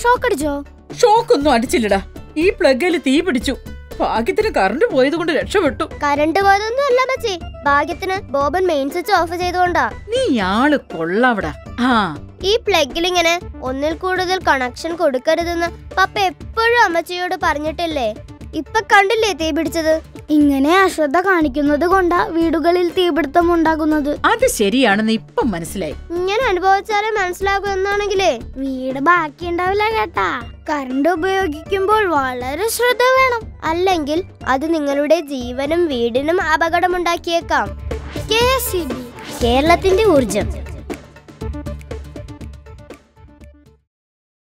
Shock അടിച്ചോ? ഷോക്കൊന്നും അടിച്ചില്ലടാ. ഈ പ്ലഗിൽ തീ പിടിച്ചു. ഭാഗ്യത്തിന് കറണ്ട് പോയത് കൊണ്ട് രക്ഷപ്പെട്ടു. കറണ്ട് പോയതൊന്നും അല്ല മച്ചി, ഭാഗ്യത്തിന് ബോബൻ മെയിൻ സ്വിച്ച് ഓഫ് ചെയ്തുകൊണ്ടാ. നീ ആള് കൊള്ളാവടാ. ഈ പ്ലഗിൽ ഇങ്ങനെ ഒന്നിൽ കൂടുതൽ കണക്ഷൻ കൊടുക്കരുതെന്ന് പപ്പ എപ്പോഴും അമ്മച്ചിയോട് പറഞ്ഞിട്ടില്ലേ? ഇപ്പൊ കണ്ടില്ലേ തീ പിടിച്ചത്? ഇങ്ങനെ അശ്രദ്ധ കാണിക്കുന്നത് കൊണ്ടാ വീടുകളിൽ തീപിടുത്തം ഉണ്ടാകുന്നത്. അത് ശരിയാണെന്ന് ഇപ്പം മനസ്സിലായി. ഇങ്ങനെ അനുഭവിച്ചാലേ മനസ്സിലാകും എന്നാണെങ്കിലേ വീട് ബാക്കി ഉണ്ടാവില്ല കേട്ടാ. കറണ്ട് ഉപയോഗിക്കുമ്പോൾ വളരെ ശ്രദ്ധ വേണം, അല്ലെങ്കിൽ അത് നിങ്ങളുടെ ജീവനും വീടിനും അപകടമുണ്ടാക്കിയേക്കാം. KSEB, കേരളത്തിന്റെ ഊർജം.